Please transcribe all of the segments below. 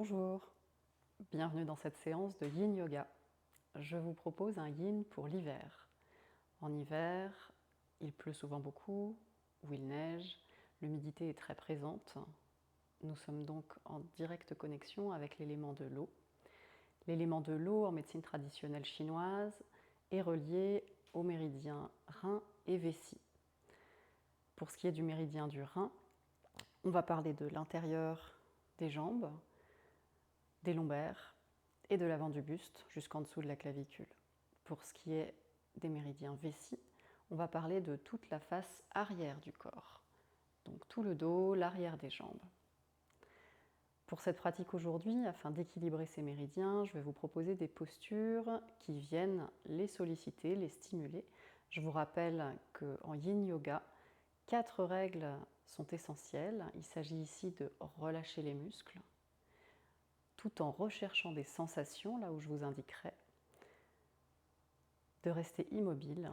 Bonjour, bienvenue dans cette séance de Yin Yoga. Je vous propose un Yin pour l'hiver. En hiver, il pleut souvent beaucoup ou il neige, l'humidité est très présente. Nous sommes donc en directe connexion avec l'élément de l'eau. L'élément de l'eau en médecine traditionnelle chinoise est relié au méridien rein et vessie. Pour ce qui est du méridien du rein, on va parler de l'intérieur des jambes, des lombaires et de l'avant du buste jusqu'en dessous de la clavicule. Pour ce qui est des méridiens vessis, on va parler de toute la face arrière du corps, donc tout le dos, l'arrière des jambes. Pour cette pratique aujourd'hui, afin d'équilibrer ces méridiens, je vais vous proposer des postures qui viennent les solliciter, les stimuler. Je vous rappelle qu'en Yin Yoga, 4 règles sont essentielles. Il s'agit ici de relâcher les muscles, tout en recherchant des sensations, là où je vous indiquerai, de rester immobile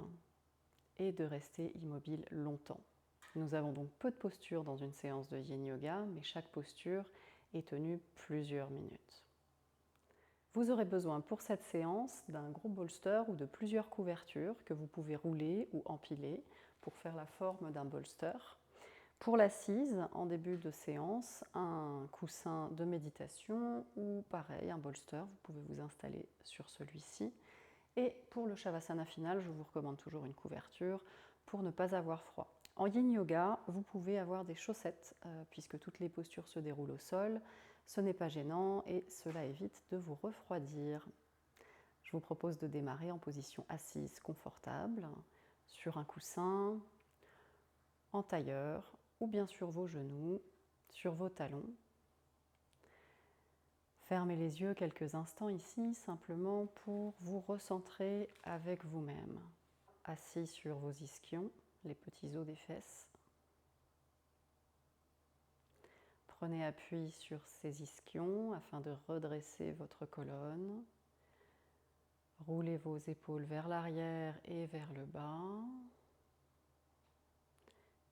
et de rester immobile longtemps. Nous avons donc peu de postures dans une séance de Yin Yoga, mais chaque posture est tenue plusieurs minutes. Vous aurez besoin pour cette séance d'un gros bolster ou de plusieurs couvertures que vous pouvez rouler ou empiler pour faire la forme d'un bolster. Pour l'assise, en début de séance, un coussin de méditation ou pareil, un bolster, vous pouvez vous installer sur celui-ci. Et pour le Shavasana final, je vous recommande toujours une couverture pour ne pas avoir froid. En Yin Yoga, vous pouvez avoir des chaussettes puisque toutes les postures se déroulent au sol. Ce n'est pas gênant et cela évite de vous refroidir. Je vous propose de démarrer en position assise confortable, sur un coussin, en tailleur ou bien sur vos genoux, sur vos talons. Fermez les yeux quelques instants ici, simplement pour vous recentrer avec vous-même. Assis sur vos ischions, les petits os des fesses. Prenez appui sur ces ischions afin de redresser votre colonne. Roulez vos épaules vers l'arrière et vers le bas.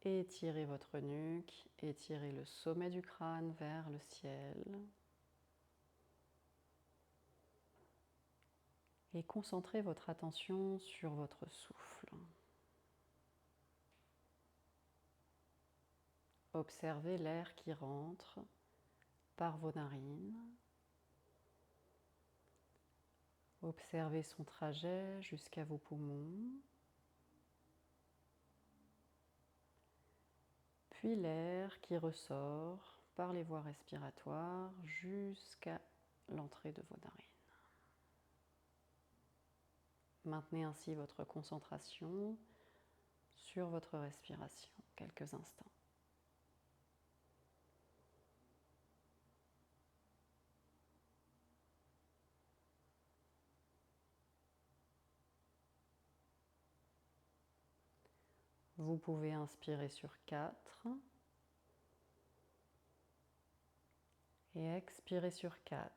Étirez votre nuque, étirez le sommet du crâne vers le ciel. Et concentrez votre attention sur votre souffle. Observez l'air qui rentre par vos narines. Observez son trajet jusqu'à vos poumons. Puis l'air qui ressort par les voies respiratoires jusqu'à l'entrée de vos narines. Maintenez ainsi votre concentration sur votre respiration quelques instants. Vous pouvez inspirer sur 4 et expirer sur 4.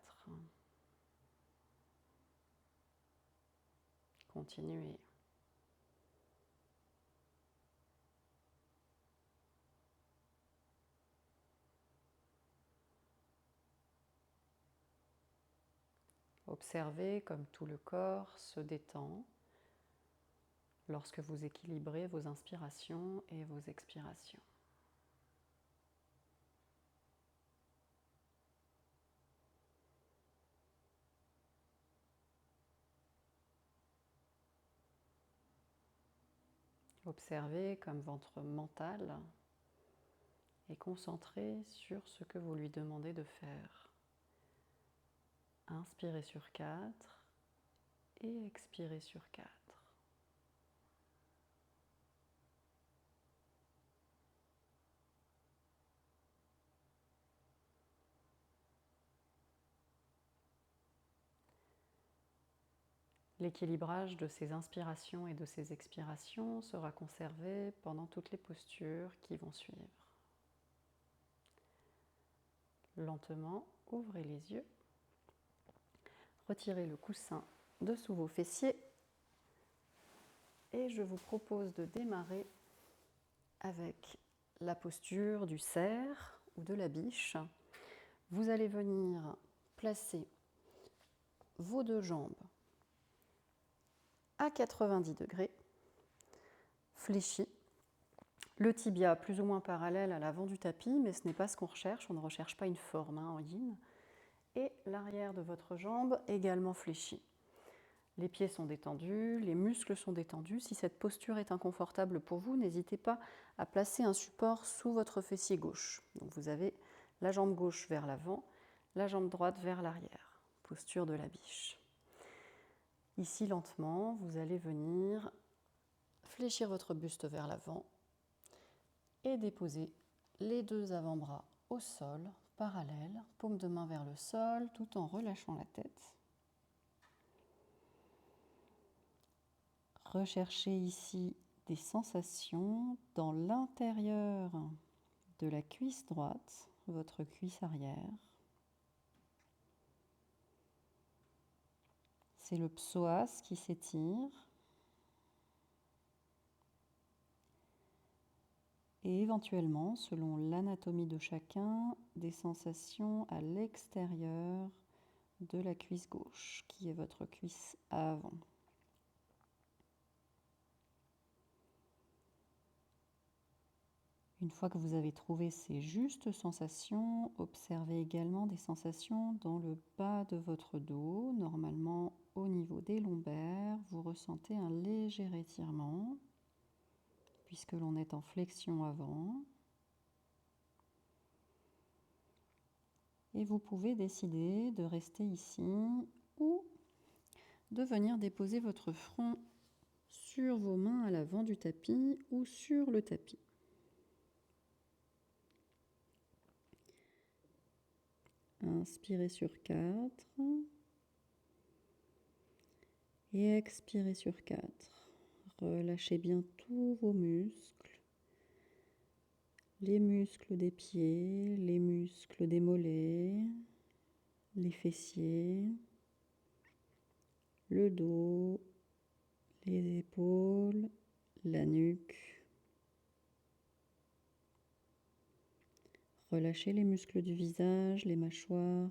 Continuez. Observez comme tout le corps se détend lorsque vous équilibrez vos inspirations et vos expirations. Observez comme votre mental est concentré sur ce que vous lui demandez de faire. Inspirez sur 4 et expirez sur 4. L'équilibrage de ces inspirations et de ces expirations sera conservé pendant toutes les postures qui vont suivre. Lentement, ouvrez les yeux. Retirez le coussin de sous vos fessiers et je vous propose de démarrer avec la posture du cerf ou de la biche. Vous allez venir placez vos deux jambes à 90 degrés, fléchies, le tibia plus ou moins parallèle à l'avant du tapis, mais ce n'est pas ce qu'on recherche, on ne recherche pas une forme en yin, et l'arrière de votre jambe également fléchie. Les pieds sont détendus, les muscles sont détendus. Si cette posture est inconfortable pour vous, n'hésitez pas à placer un support sous votre fessier gauche. Donc vous avez la jambe gauche vers l'avant, la jambe droite vers l'arrière. Posture de la biche. Ici, lentement, vous allez venir fléchir votre buste vers l'avant et déposer les deux avant-bras au sol, parallèles, paume de main vers le sol, tout en relâchant la tête. Recherchez ici des sensations dans l'intérieur de la cuisse droite, votre cuisse arrière. C'est le psoas qui s'étire. Et éventuellement, selon l'anatomie de chacun, des sensations à l'extérieur de la cuisse gauche, qui est votre cuisse avant. Une fois que vous avez trouvé ces justes sensations, observez également des sensations dans le bas de votre dos. Normalement, au niveau des lombaires, vous ressentez un léger étirement, puisque l'on est en flexion avant. Et vous pouvez décider de rester ici ou de venir déposer votre front sur vos mains à l'avant du tapis ou sur le tapis. Inspirez sur 4 et expirez sur 4. Relâchez bien tous vos muscles, les muscles des pieds, les muscles des mollets, les fessiers, le dos, les épaules, la nuque. Relâchez les muscles du visage, les mâchoires.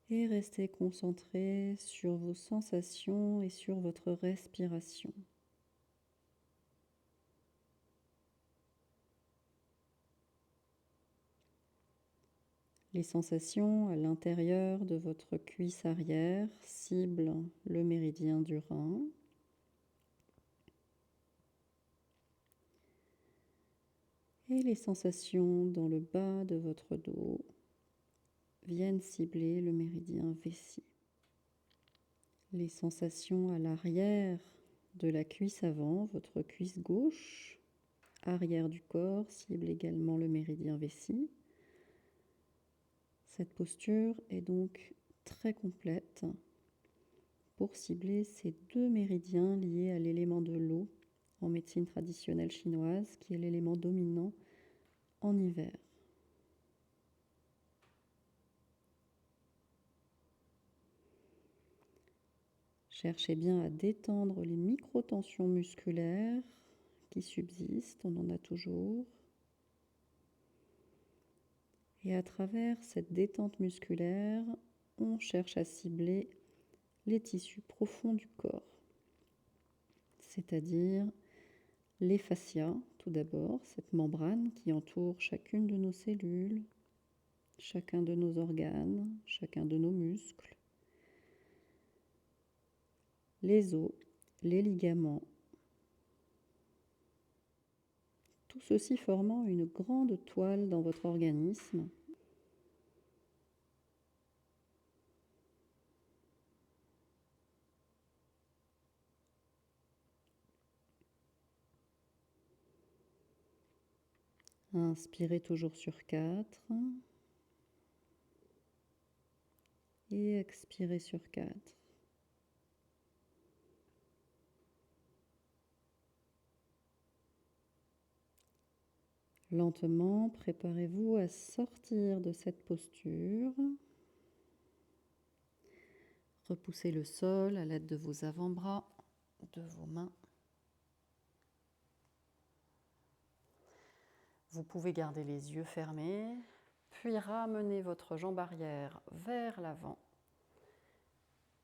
Et restez concentré sur vos sensations et sur votre respiration. Les sensations à l'intérieur de votre cuisse arrière ciblent le méridien du rein. Et les sensations dans le bas de votre dos viennent cibler le méridien vessie. Les sensations à l'arrière de la cuisse avant, votre cuisse gauche, arrière du corps, ciblent également le méridien vessie. Cette posture est donc très complète pour cibler ces deux méridiens liés à l'élément de l'eau en médecine traditionnelle chinoise, qui est l'élément dominant en hiver. Cherchez bien à détendre les micro-tensions musculaires qui subsistent, on en a toujours. Et à travers cette détente musculaire, on cherche à cibler les tissus profonds du corps, c'est-à-dire les fascias, tout d'abord, cette membrane qui entoure chacune de nos cellules, chacun de nos organes, chacun de nos muscles, les os, les ligaments, tout ceci formant une grande toile dans votre organisme. Inspirez toujours sur 4 et expirez sur 4. Lentement, préparez-vous à sortir de cette posture. Repoussez le sol à l'aide de vos avant-bras, de vos mains. Vous pouvez garder les yeux fermés, puis ramenez votre jambe arrière vers l'avant.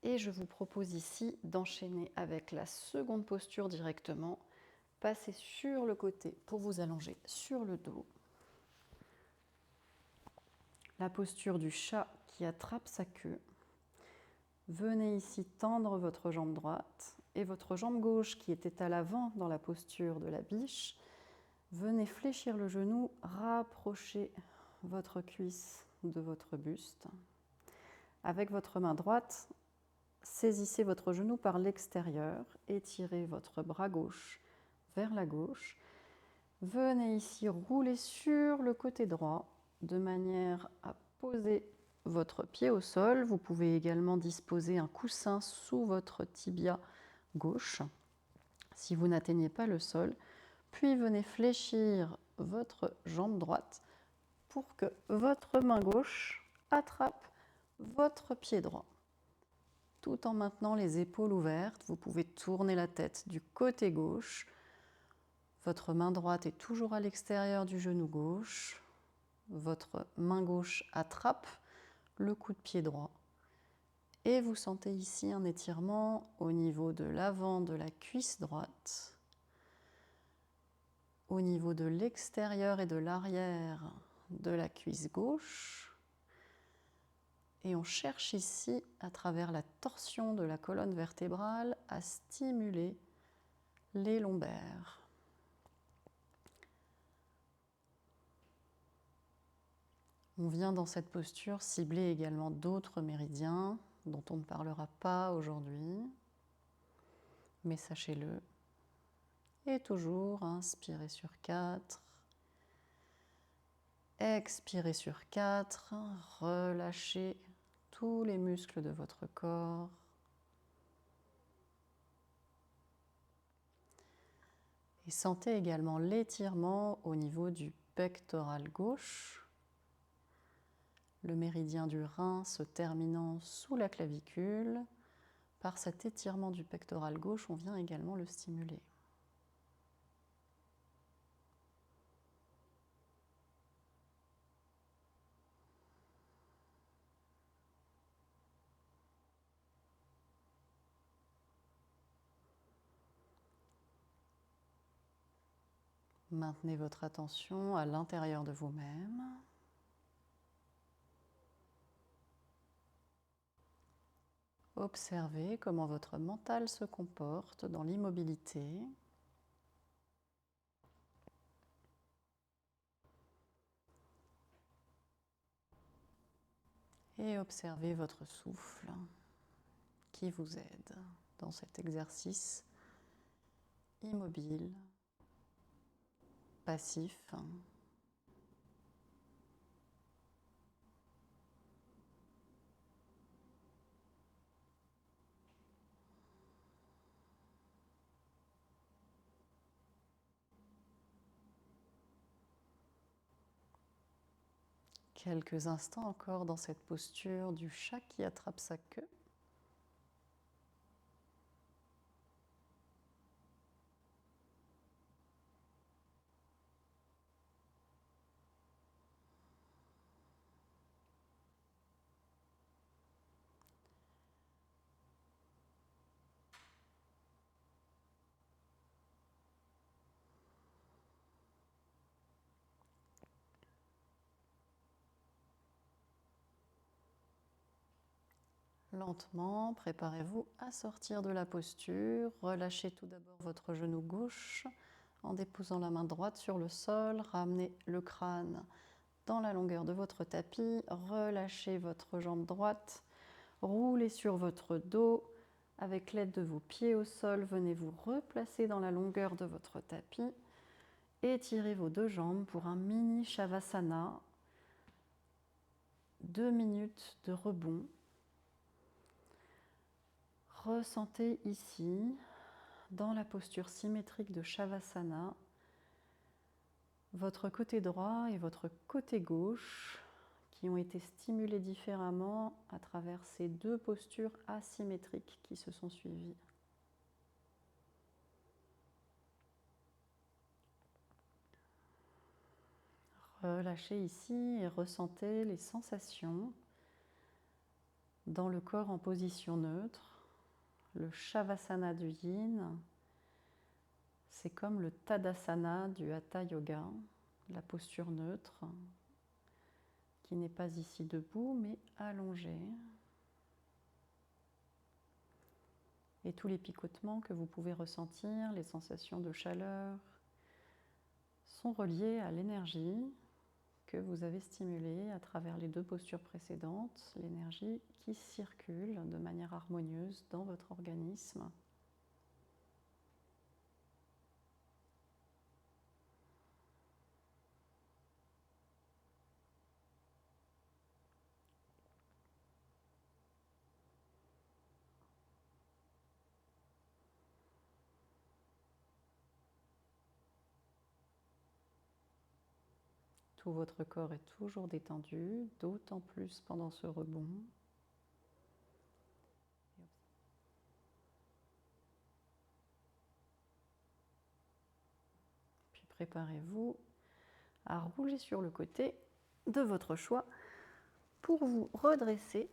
Et je vous propose ici d'enchaîner avec la seconde posture directement. Passez sur le côté pour vous allonger sur le dos. La posture du chat qui attrape sa queue. Venez ici tendre votre jambe droite et votre jambe gauche qui était à l'avant dans la posture de la biche. Venez fléchir le genou, rapprocher votre cuisse de votre buste. Avec votre main droite, saisissez votre genou par l'extérieur, étirez votre bras gauche vers la gauche. Venez ici rouler sur le côté droit de manière à poser votre pied au sol. Vous pouvez également disposer un coussin sous votre tibia gauche si vous n'atteignez pas le sol. Puis venez fléchir votre jambe droite pour que votre main gauche attrape votre pied droit. Tout en maintenant les épaules ouvertes, vous pouvez tourner la tête du côté gauche. Votre main droite est toujours à l'extérieur du genou gauche. Votre main gauche attrape le coup de pied droit. Et vous sentez ici un étirement au niveau de l'avant de la cuisse droite, au niveau de l'extérieur et de l'arrière de la cuisse gauche. Et on cherche ici, à travers la torsion de la colonne vertébrale, à stimuler les lombaires. On vient dans cette posture cibler également d'autres méridiens dont on ne parlera pas aujourd'hui, mais sachez-le. Et toujours, inspirez sur 4, expirez sur 4, relâchez tous les muscles de votre corps. Et sentez également l'étirement au niveau du pectoral gauche, le méridien du rein se terminant sous la clavicule. Par cet étirement du pectoral gauche, on vient également le stimuler. Maintenez votre attention à l'intérieur de vous-même. Observez comment votre mental se comporte dans l'immobilité. Et observez votre souffle qui vous aide dans cet exercice immobile, passif. Quelques instants encore dans cette posture du chat qui attrape sa queue. Lentement, préparez-vous à sortir de la posture. Relâchez tout d'abord votre genou gauche en déposant la main droite sur le sol. Ramenez le crâne dans la longueur de votre tapis. Relâchez votre jambe droite. Roulez sur votre dos. Avec l'aide de vos pieds au sol, venez vous replacer dans la longueur de votre tapis. Étirez vos deux jambes pour un mini Shavasana. 2 minutes de rebond. Ressentez ici, dans la posture symétrique de Shavasana, votre côté droit et votre côté gauche qui ont été stimulés différemment à travers ces deux postures asymétriques qui se sont suivies. Relâchez ici et ressentez les sensations dans le corps en position neutre. Le Shavasana du Yin, c'est comme le Tadasana du Hatha Yoga, la posture neutre, qui n'est pas ici debout, mais allongée. Et tous les picotements que vous pouvez ressentir, les sensations de chaleur, sont reliés à l'énergie que vous avez stimulée à travers les deux postures précédentes, l'énergie qui circule de manière harmonieuse dans votre organisme. Tout votre corps est toujours détendu, d'autant plus pendant ce rebond. Puis préparez-vous à rouler sur le côté de votre choix pour vous redresser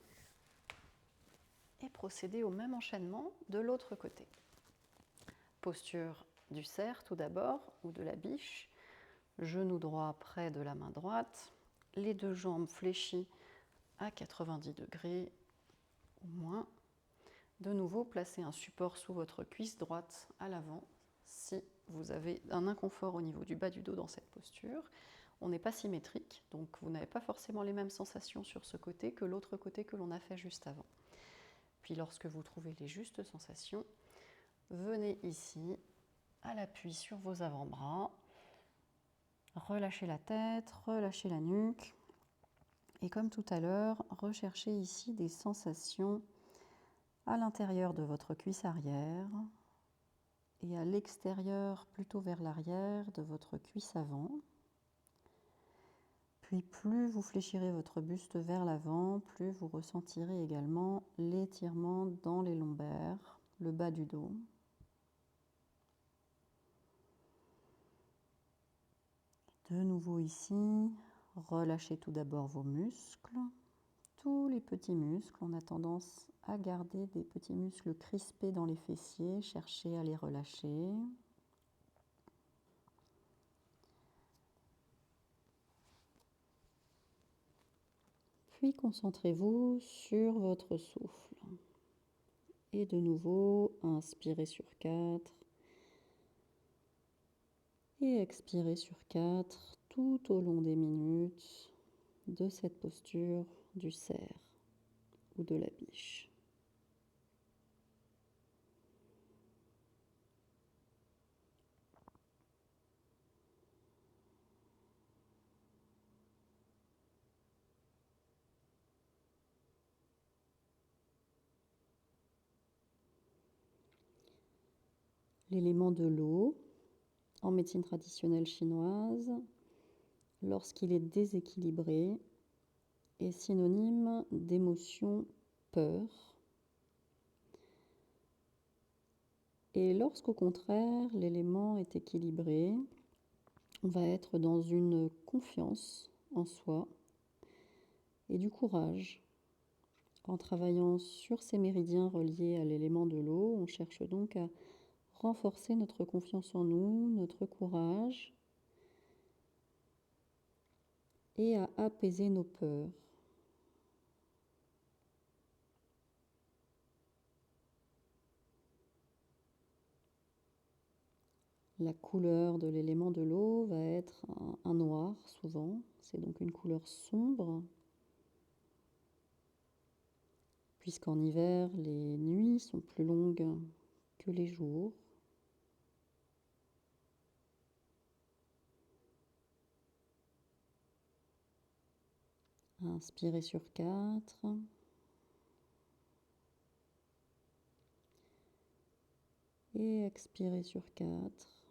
et procéder au même enchaînement de l'autre côté. Posture du cerf tout d'abord, ou de la biche. Genou droit près de la main droite, les deux jambes fléchies à 90 degrés ou moins. De nouveau, placez un support sous votre cuisse droite à l'avant si vous avez un inconfort au niveau du bas du dos dans cette posture. On n'est pas symétrique, donc vous n'avez pas forcément les mêmes sensations sur ce côté que l'autre côté que l'on a fait juste avant. Puis lorsque vous trouvez les justes sensations, venez ici à l'appui sur vos avant-bras. Relâchez la tête, relâchez la nuque. Et comme tout à l'heure, recherchez ici des sensations à l'intérieur de votre cuisse arrière et à l'extérieur, plutôt vers l'arrière, de votre cuisse avant. Puis plus vous fléchirez votre buste vers l'avant, plus vous ressentirez également l'étirement dans les lombaires, le bas du dos. De nouveau ici, relâchez tout d'abord vos muscles, tous les petits muscles. On a tendance à garder des petits muscles crispés dans les fessiers, cherchez à les relâcher. Puis concentrez-vous sur votre souffle. Et de nouveau, inspirez sur 4 et expirez sur 4 tout au long des minutes de cette posture du cerf ou de la biche. L'élément de l'eau, en médecine traditionnelle chinoise, lorsqu'il est déséquilibré, est synonyme d'émotion peur. Et lorsqu'au contraire, l'élément est équilibré, on va être dans une confiance en soi et du courage. En travaillant sur ces méridiens reliés à l'élément de l'eau, on cherche donc à renforcer notre confiance en nous, notre courage et à apaiser nos peurs. La couleur de l'élément de l'eau va être un noir souvent, c'est donc une couleur sombre, puisqu'en hiver, les nuits sont plus longues que les jours. Inspirez sur 4. Et expirez sur 4.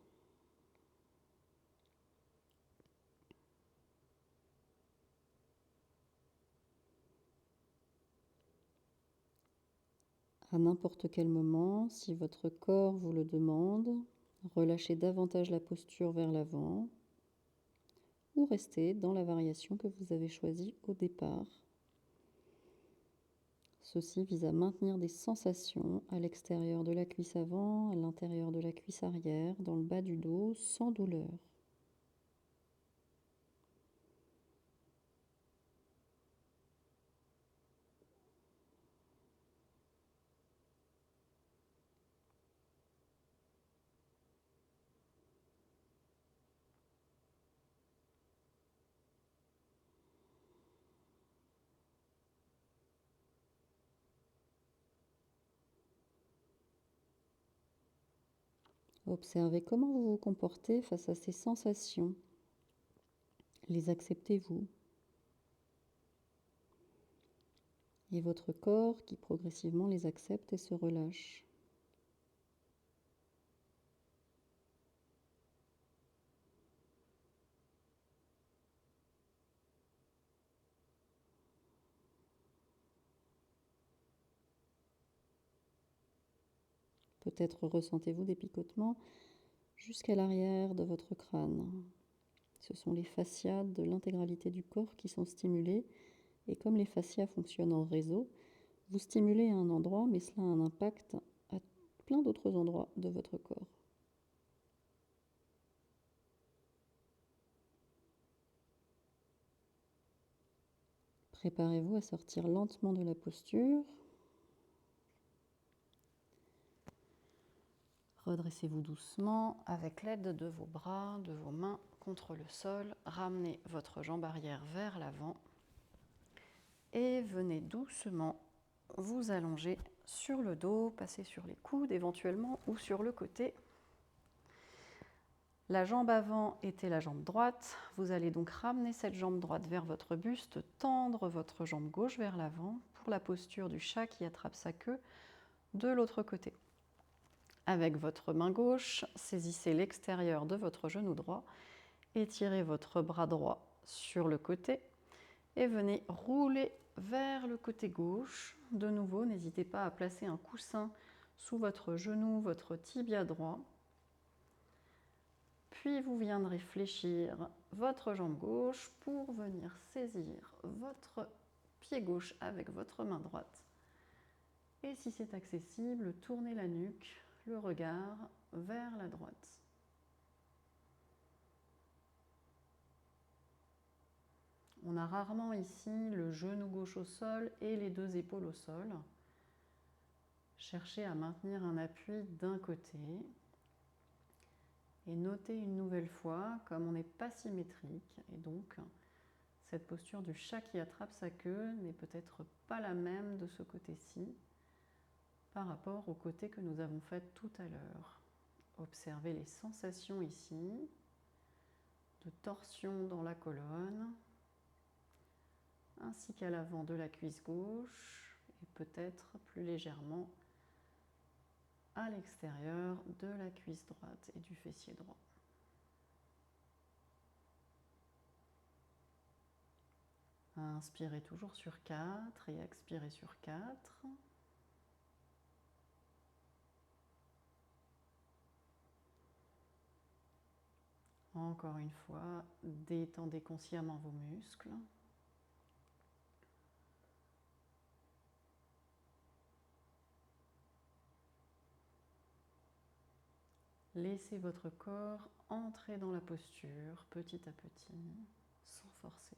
À n'importe quel moment, si votre corps vous le demande, relâchez davantage la posture vers l'avant ou rester dans la variation que vous avez choisie au départ. Ceci vise à maintenir des sensations à l'extérieur de la cuisse avant, à l'intérieur de la cuisse arrière, dans le bas du dos, sans douleur. Observez comment vous vous comportez face à ces sensations. Les acceptez-vous? Et votre corps qui progressivement les accepte et se relâche. Peut-être ressentez-vous des picotements jusqu'à l'arrière de votre crâne. Ce sont les fascias de l'intégralité du corps qui sont stimulés. Et comme les fascias fonctionnent en réseau, vous stimulez à un endroit, mais cela a un impact à plein d'autres endroits de votre corps. Préparez-vous à sortir lentement de la posture. Redressez-vous doucement avec l'aide de vos bras, de vos mains contre le sol. Ramenez votre jambe arrière vers l'avant et venez doucement vous allonger sur le dos, passer sur les coudes éventuellement ou sur le côté. La jambe avant était la jambe droite. Vous allez donc ramener cette jambe droite vers votre buste, tendre votre jambe gauche vers l'avant pour la posture du chat qui attrape sa queue de l'autre côté. Avec votre main gauche, saisissez l'extérieur de votre genou droit, étirez votre bras droit sur le côté et venez rouler vers le côté gauche. De nouveau, n'hésitez pas à placer un coussin sous votre genou, votre tibia droit. Puis vous viendrez fléchir votre jambe gauche pour venir saisir votre pied gauche avec votre main droite. Et si c'est accessible, tournez la nuque, le regard vers la droite. On a rarement ici le genou gauche au sol et les deux épaules au sol. Cherchez à maintenir un appui d'un côté. Et notez une nouvelle fois, comme on n'est pas symétrique, et donc cette posture du chat qui attrape sa queue n'est peut-être pas la même de ce côté-ci par rapport au côté que nous avons fait tout à l'heure. Observez les sensations ici, de torsion dans la colonne, ainsi qu'à l'avant de la cuisse gauche, et peut-être plus légèrement à l'extérieur de la cuisse droite et du fessier droit. Inspirez toujours sur 4 et expirez sur 4. Encore une fois, détendez consciemment vos muscles. Laissez votre corps entrer dans la posture petit à petit, sans forcer.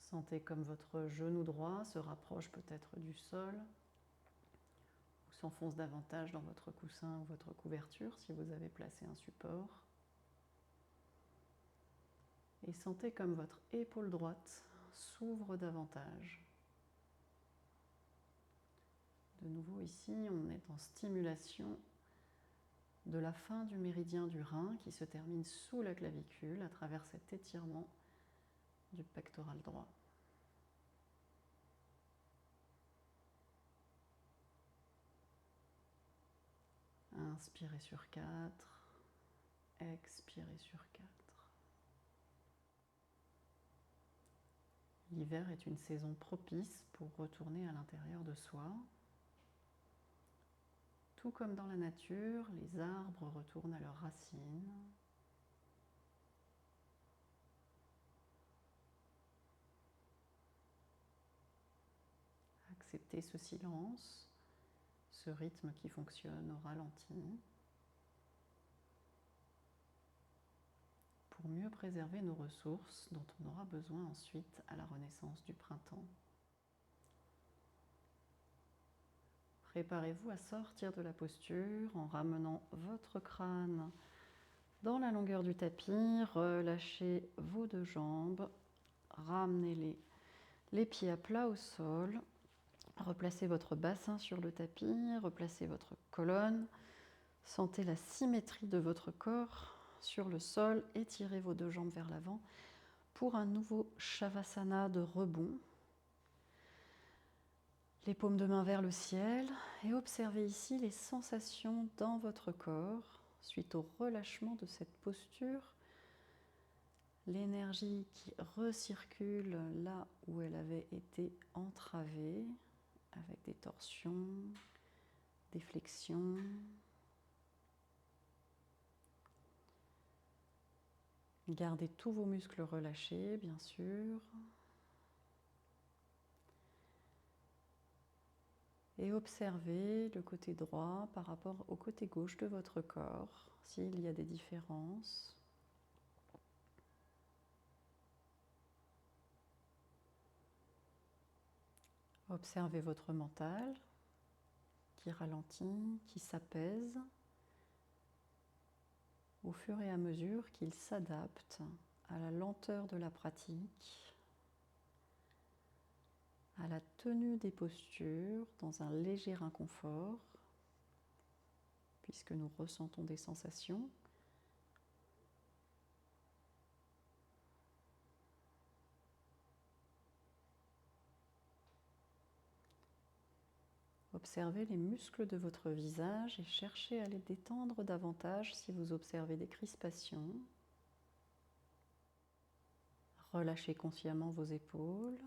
Sentez comme votre genou droit se rapproche peut-être du sol ou s'enfonce davantage dans votre coussin ou votre couverture si vous avez placé un support. Et sentez comme votre épaule droite s'ouvre davantage. De nouveau ici, on est en stimulation de la fin du méridien du rein qui se termine sous la clavicule à travers cet étirement du pectoral droit. Inspirez sur 4, expirez sur 4. L'hiver est une saison propice pour retourner à l'intérieur de soi. Tout comme dans la nature, les arbres retournent à leurs racines. Acceptez ce silence, ce rythme qui fonctionne au ralenti, pour mieux préserver nos ressources dont on aura besoin ensuite à la renaissance du printemps. Préparez-vous à sortir de la posture en ramenant votre crâne dans la longueur du tapis. Relâchez vos deux jambes, ramenez les pieds à plat au sol. Replacez votre bassin sur le tapis, replacez votre colonne. Sentez la symétrie de votre corps sur le sol. Étirez vos deux jambes vers l'avant pour un nouveau Shavasana de rebond. Les paumes de main vers le ciel et observez ici les sensations dans votre corps suite au relâchement de cette posture. L'énergie qui recircule là où elle avait été entravée avec des torsions, des flexions. Gardez tous vos muscles relâchés, bien sûr. Et observez le côté droit par rapport au côté gauche de votre corps, s'il y a des différences. Observez votre mental qui ralentit, qui s'apaise au fur et à mesure qu'il s'adapte à la lenteur de la pratique, à la tenue des postures dans un léger inconfort, puisque nous ressentons des sensations. Observez les muscles de votre visage et cherchez à les détendre davantage si vous observez des crispations. Relâchez consciemment vos épaules.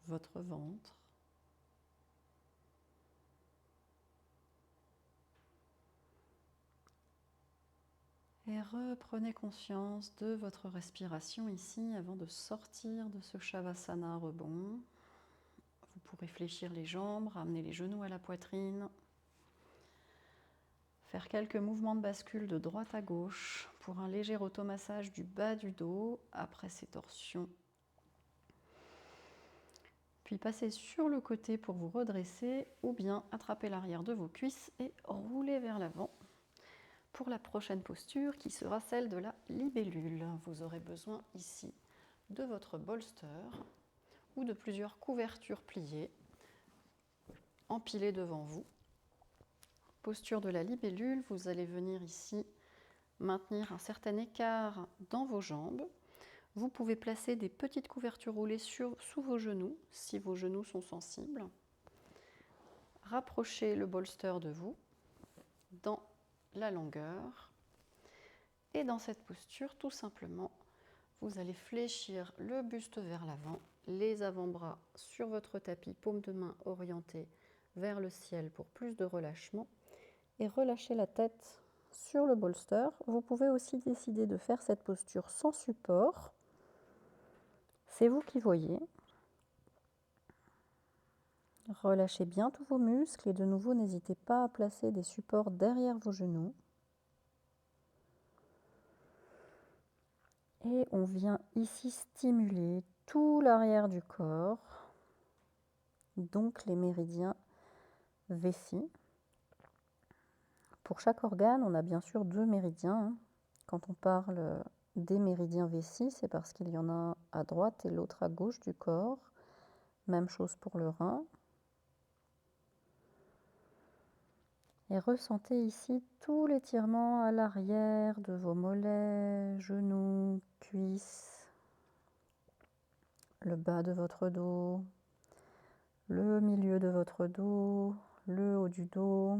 Votre ventre. Et reprenez conscience de votre respiration ici avant de sortir de ce Shavasana rebond. Vous pourrez fléchir les jambes, ramener les genoux à la poitrine. Faire quelques mouvements de bascule de droite à gauche pour un léger automassage du bas du dos après ces torsions. Puis passez sur le côté pour vous redresser ou bien attraper l'arrière de vos cuisses et rouler vers l'avant pour la prochaine posture qui sera celle de la libellule. Vous aurez besoin ici de votre bolster ou de plusieurs couvertures pliées empilées devant vous. Posture de la libellule, vous allez venir ici maintenir un certain écart dans vos jambes. Vous pouvez placer des petites couvertures roulées sous vos genoux si vos genoux sont sensibles. Rapprochez le bolster de vous dans la longueur. Et dans cette posture, tout simplement, vous allez fléchir le buste vers l'avant, les avant-bras sur votre tapis, paume de main orientée vers le ciel pour plus de relâchement. Et relâchez la tête sur le bolster. Vous pouvez aussi décider de faire cette posture sans support. C'est vous qui voyez. Relâchez bien tous vos muscles et de nouveau, n'hésitez pas à placer des supports derrière vos genoux. Et on vient ici stimuler tout l'arrière du corps, donc les méridiens vessis. Pour chaque organe, on a bien sûr 2 méridiens. Quand on parle des méridiens vessis, c'est parce qu'il y en a un à droite et l'autre à gauche du corps. Même chose pour le rein. Et ressentez ici tout l'étirement à l'arrière de vos mollets, genoux, cuisses, le bas de votre dos, le milieu de votre dos, le haut du dos.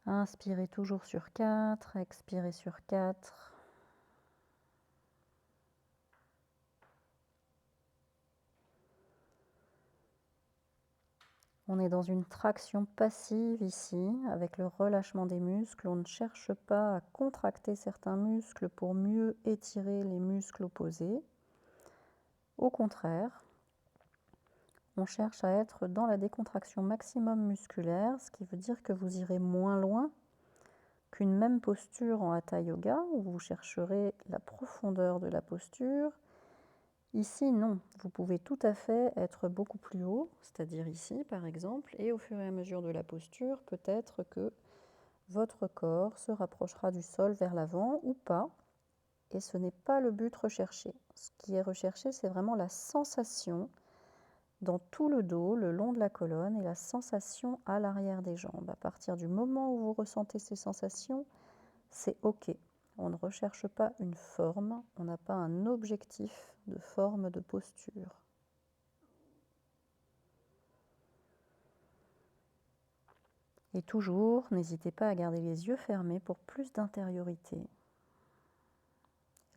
Inspirez toujours sur 4, expirez sur 4. On est dans une traction passive ici, avec le relâchement des muscles. On ne cherche pas à contracter certains muscles pour mieux étirer les muscles opposés. Au contraire, on cherche à être dans la décontraction maximum musculaire, ce qui veut dire que vous irez moins loin qu'une même posture en Hatha Yoga, où vous chercherez la profondeur de la posture. Ici, non. Vous pouvez tout à fait être beaucoup plus haut, c'est-à-dire ici, par exemple, et au fur et à mesure de la posture, peut-être que votre corps se rapprochera du sol vers l'avant ou pas, et ce n'est pas le but recherché. Ce qui est recherché, c'est vraiment la sensation dans tout le dos, le long de la colonne, et la sensation à l'arrière des jambes. À partir du moment où vous ressentez ces sensations, c'est OK. On ne recherche pas une forme, on n'a pas un objectif de forme de posture. Et toujours, n'hésitez pas à garder les yeux fermés pour plus d'intériorité.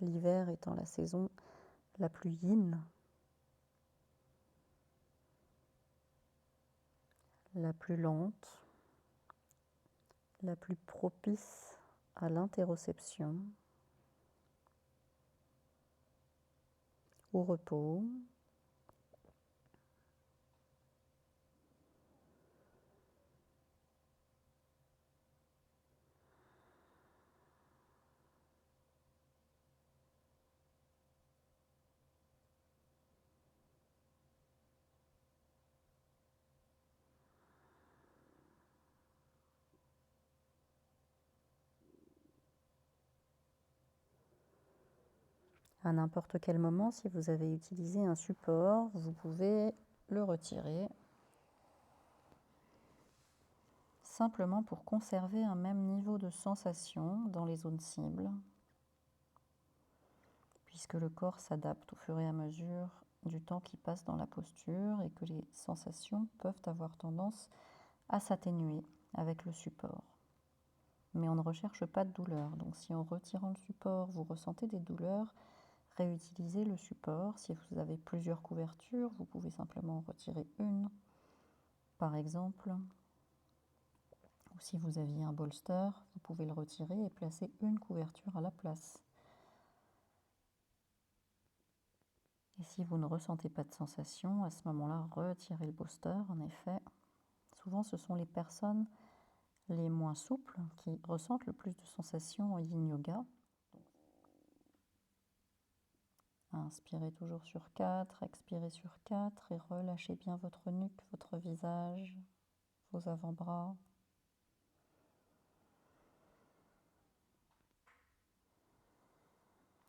L'hiver étant la saison la plus yin, la plus lente, la plus propice à l'interoception, au repos. À n'importe quel moment, si vous avez utilisé un support, vous pouvez le retirer, simplement pour conserver un même niveau de sensation dans les zones cibles, puisque le corps s'adapte au fur et à mesure du temps qui passe dans la posture et que les sensations peuvent avoir tendance à s'atténuer avec le support. Mais on ne recherche pas de douleur, donc si en retirant le support, vous ressentez des douleurs, réutilisez le support. Si vous avez plusieurs couvertures, vous pouvez simplement en retirer une, par exemple. Ou si vous aviez un bolster, vous pouvez le retirer et placer une couverture à la place. Et si vous ne ressentez pas de sensation, à ce moment-là, retirez le bolster. En effet, souvent ce sont les personnes les moins souples qui ressentent le plus de sensations en yin yoga. Inspirez toujours sur 4, expirez sur 4 et relâchez bien votre nuque, votre visage, vos avant-bras.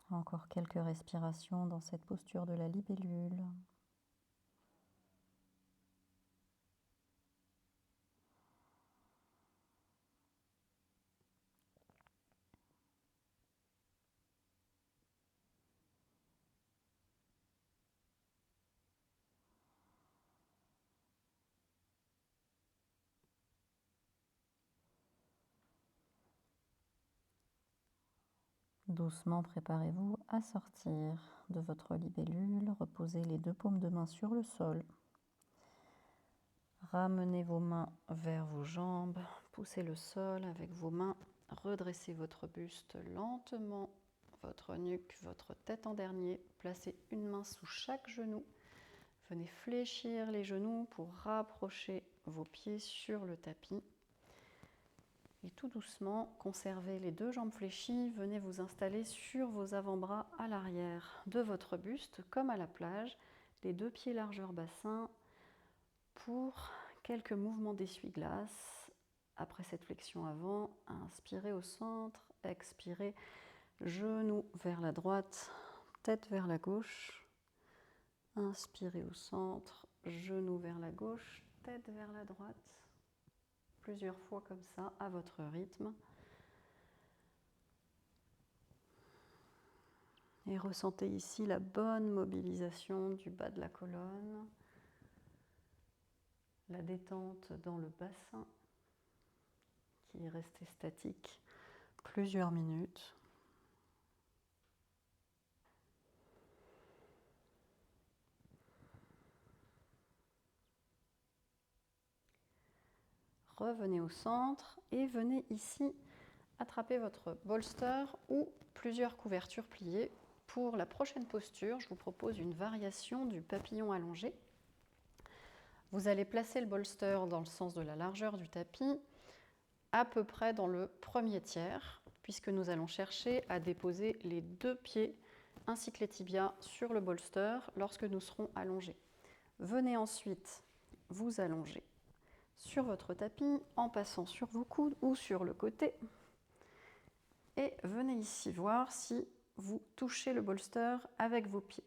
Encore quelques respirations dans cette posture de la libellule. Doucement, préparez-vous à sortir de votre libellule. Reposez les deux paumes de main sur le sol. Ramenez vos mains vers vos jambes. Poussez le sol avec vos mains. Redressez votre buste lentement, votre nuque, votre tête en dernier. Placez une main sous chaque genou. Venez fléchir les genoux pour rapprocher vos pieds sur le tapis. Et tout doucement, conservez les deux jambes fléchies. Venez vous installer sur vos avant-bras à l'arrière de votre buste, comme à la plage. Les deux pieds largeur bassin pour quelques mouvements d'essuie-glace. Après cette flexion avant, inspirez au centre, expirez, genoux vers la droite, tête vers la gauche. Inspirez au centre, genoux vers la gauche, tête vers la droite. Plusieurs fois comme ça, à votre rythme. Et ressentez ici la bonne mobilisation du bas de la colonne, la détente dans le bassin qui est resté statique plusieurs minutes. Revenez au centre et venez ici attraper votre bolster ou plusieurs couvertures pliées. Pour la prochaine posture, je vous propose une variation du papillon allongé. Vous allez placer le bolster dans le sens de la largeur du tapis, à peu près dans le premier tiers, puisque nous allons chercher à déposer les deux pieds ainsi que les tibias sur le bolster lorsque nous serons allongés. Venez ensuite vous allonger sur votre tapis en passant sur vos coudes ou sur le côté. Et venez ici voir si vous touchez le bolster avec vos pieds.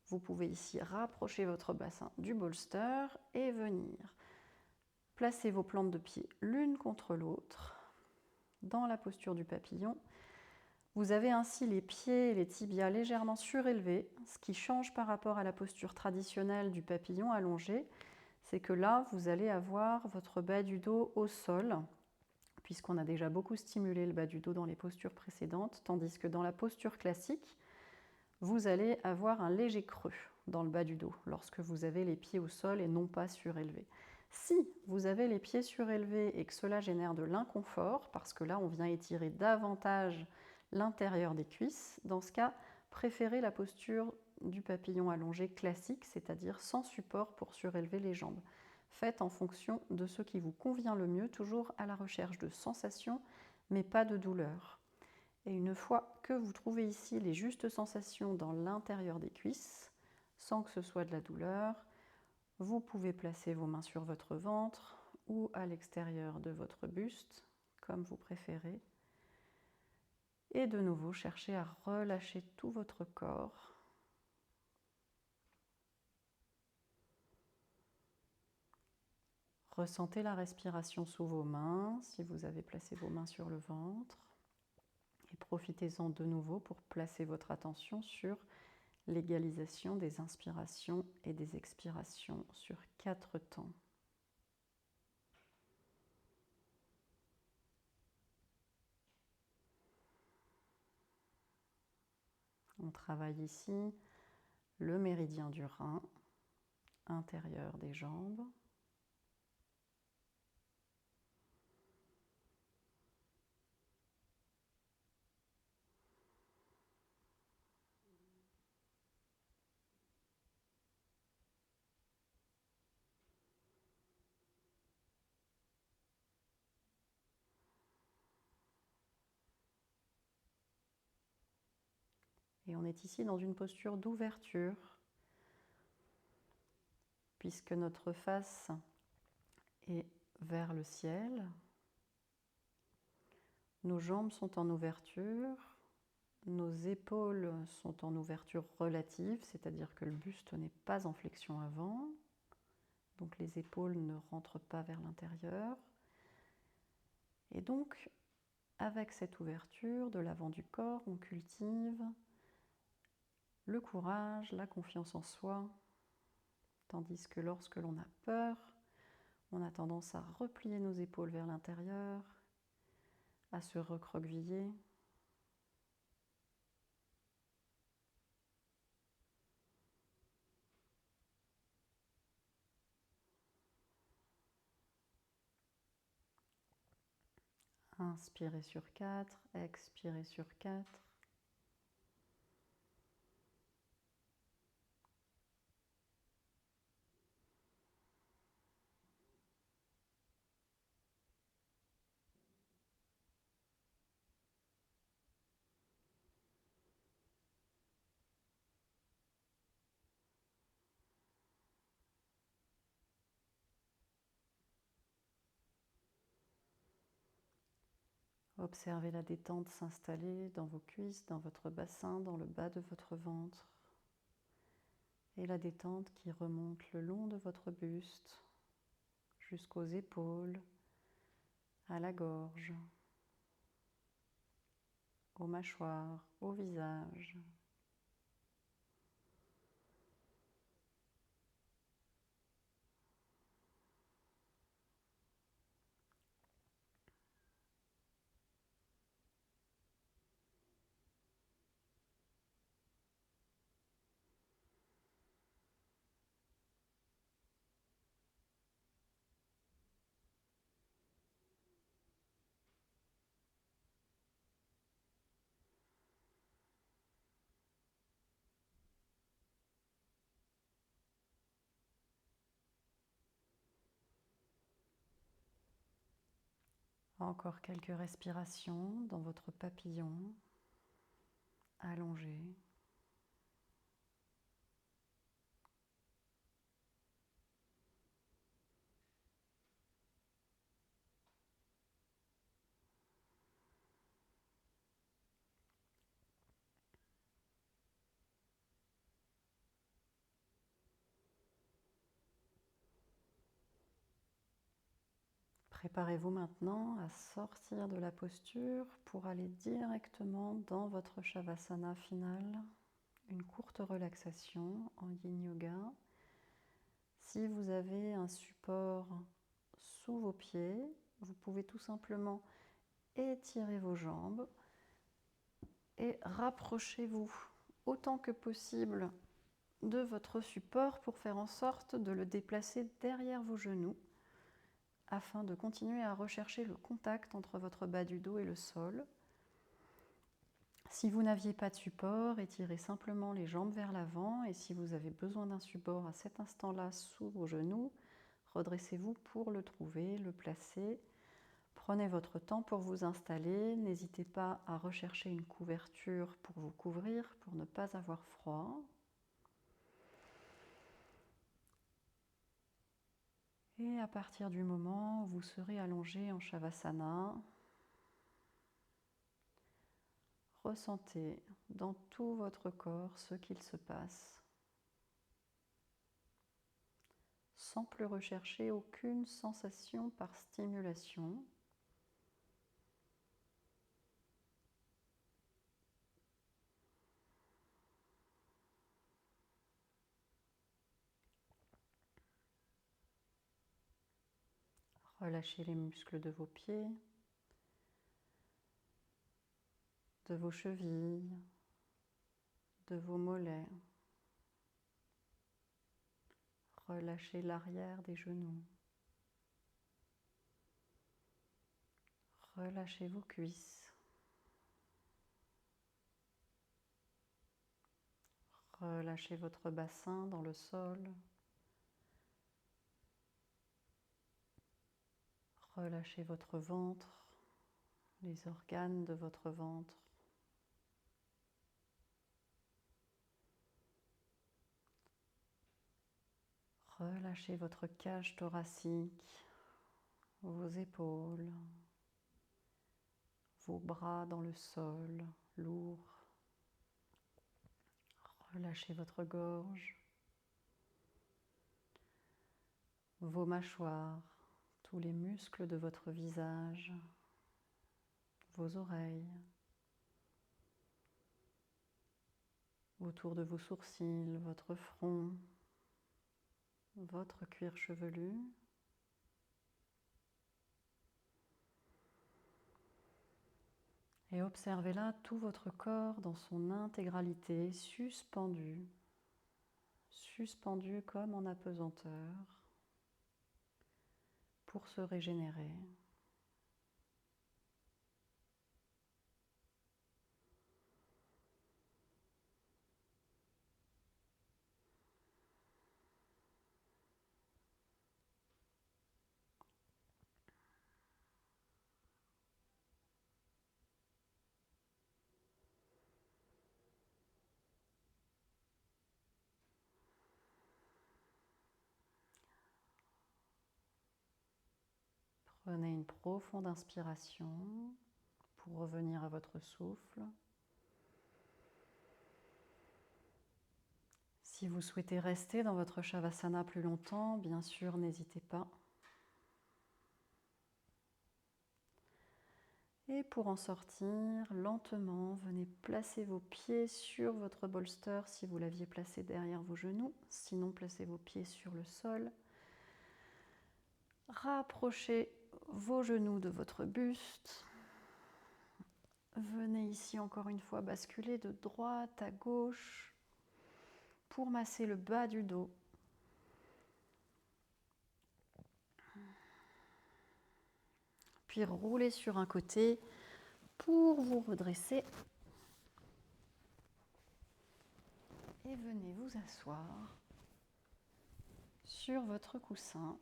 Vous pouvez ici rapprocher votre bassin du bolster et venir placer vos plantes de pied l'une contre l'autre dans la posture du papillon. Vous avez ainsi les pieds et les tibias légèrement surélevés. Ce qui change par rapport à la posture traditionnelle du papillon allongé, c'est que là, vous allez avoir votre bas du dos au sol, puisqu'on a déjà beaucoup stimulé le bas du dos dans les postures précédentes, tandis que dans la posture classique, vous allez avoir un léger creux dans le bas du dos lorsque vous avez les pieds au sol et non pas surélevés. Si vous avez les pieds surélevés et que cela génère de l'inconfort, parce que là on vient étirer davantage l'intérieur des cuisses, dans ce cas, préférez la posture du papillon allongé classique, c'est-à-dire sans support pour surélever les jambes. Faites en fonction de ce qui vous convient le mieux, toujours à la recherche de sensations, mais pas de douleur. Et une fois que vous trouvez ici les justes sensations dans l'intérieur des cuisses, sans que ce soit de la douleur, vous pouvez placer vos mains sur votre ventre ou à l'extérieur de votre buste, comme vous préférez. Et de nouveau, cherchez à relâcher tout votre corps. Ressentez la respiration sous vos mains, si vous avez placé vos mains sur le ventre. Et profitez-en de nouveau pour placer votre attention sur l'égalisation des inspirations et des expirations sur 4 temps. On travaille ici le méridien du rein, intérieur des jambes. Et on est ici dans une posture d'ouverture, puisque notre face est vers le ciel. Nos jambes sont en ouverture, nos épaules sont en ouverture relative, c'est-à-dire que le buste n'est pas en flexion avant, donc les épaules ne rentrent pas vers l'intérieur. Et donc, avec cette ouverture de l'avant du corps, on cultive le courage, la confiance en soi, tandis que lorsque l'on a peur, on a tendance à replier nos épaules vers l'intérieur, à se recroqueviller. Inspirez sur 4, expirez sur 4. Observez la détente s'installer dans vos cuisses, dans votre bassin, dans le bas de votre ventre. Et la détente qui remonte le long de votre buste jusqu'aux épaules, à la gorge, aux mâchoires, au visage. Encore quelques respirations dans votre papillon allongé. Préparez-vous maintenant à sortir de la posture pour aller directement dans votre Shavasana final, une courte relaxation en Yin Yoga. Si vous avez un support sous vos pieds, vous pouvez tout simplement étirer vos jambes et rapprochez-vous autant que possible de votre support pour faire en sorte de le déplacer derrière vos genoux afin de continuer à rechercher le contact entre votre bas du dos et le sol. Si vous n'aviez pas de support, étirez simplement les jambes vers l'avant et si vous avez besoin d'un support à cet instant-là sous vos genoux, redressez-vous pour le trouver, le placer. Prenez votre temps pour vous installer, n'hésitez pas à rechercher une couverture pour vous couvrir, pour ne pas avoir froid. Et à partir du moment où vous serez allongé en Shavasana, ressentez dans tout votre corps ce qu'il se passe, sans plus rechercher aucune sensation par stimulation. Relâchez les muscles de vos pieds, de vos chevilles, de vos mollets. Relâchez l'arrière des genoux. Relâchez vos cuisses. Relâchez votre bassin dans le sol. Relâchez votre ventre, les organes de votre ventre. Relâchez votre cage thoracique, vos épaules, vos bras dans le sol, lourds. Relâchez votre gorge, vos mâchoires, tous les muscles de votre visage, vos oreilles, autour de vos sourcils, votre front, votre cuir chevelu. Et observez là tout votre corps dans son intégralité, suspendu comme en apesanteur pour se régénérer. Prenez une profonde inspiration pour revenir à votre souffle. Si vous souhaitez rester dans votre Shavasana plus longtemps, bien sûr, n'hésitez pas. Et pour en sortir, lentement, venez placer vos pieds sur votre bolster si vous l'aviez placé derrière vos genoux. Sinon, placez vos pieds sur le sol. Rapprochez vos genoux de votre buste. Venez ici encore une fois basculer de droite à gauche pour masser le bas du dos. Puis roulez sur un côté pour vous redresser. Et venez vous asseoir sur votre coussin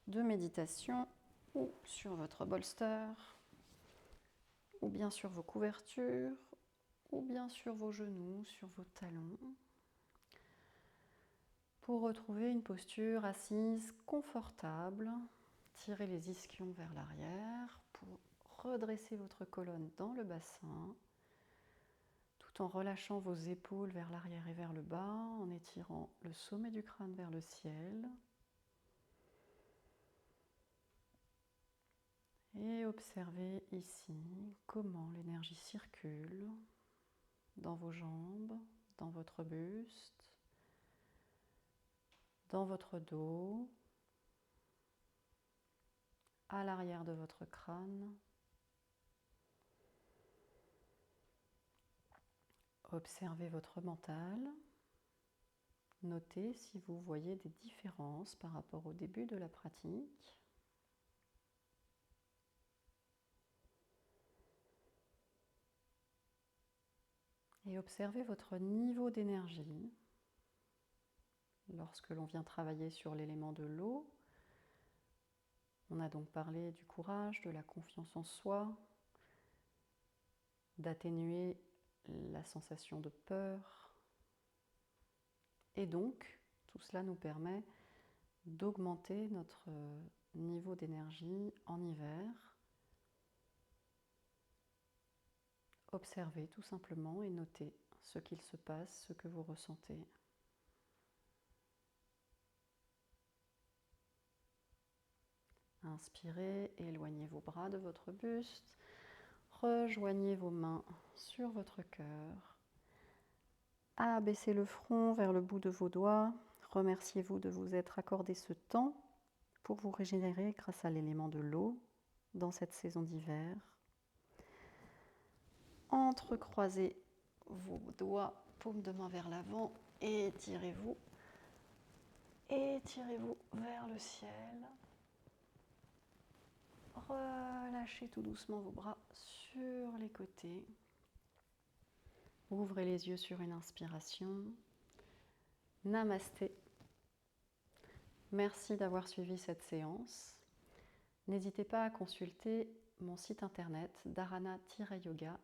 de méditation ou sur votre bolster, ou bien sur vos couvertures, ou bien sur vos genoux, sur vos talons, pour retrouver une posture assise confortable. Tirez les ischions vers l'arrière pour redresser votre colonne dans le bassin, tout en relâchant vos épaules vers l'arrière et vers le bas, en étirant le sommet du crâne vers le ciel. Et observez ici comment l'énergie circule dans vos jambes, dans votre buste, dans votre dos, à l'arrière de votre crâne. Observez votre mental. Notez si vous voyez des différences par rapport au début de la pratique. Et observez votre niveau d'énergie. Lorsque l'on vient travailler sur l'élément de l'eau, on a donc parlé du courage, de la confiance en soi, d'atténuer la sensation de peur. Et donc, tout cela nous permet d'augmenter notre niveau d'énergie en hiver. Observez tout simplement et notez ce qu'il se passe, ce que vous ressentez. Inspirez, éloignez vos bras de votre buste, rejoignez vos mains sur votre cœur. Abaissez le front vers le bout de vos doigts. Remerciez-vous de vous être accordé ce temps pour vous régénérer grâce à l'élément de l'eau dans cette saison d'hiver. Entrecroisez vos doigts, paume de main vers l'avant, étirez-vous. Étirez-vous vers le ciel. Relâchez tout doucement vos bras sur les côtés. Ouvrez les yeux sur une inspiration. Namasté. Merci d'avoir suivi cette séance. N'hésitez pas à consulter mon site internet dharana-yoga.fr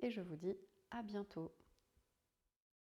et je vous dis à bientôt.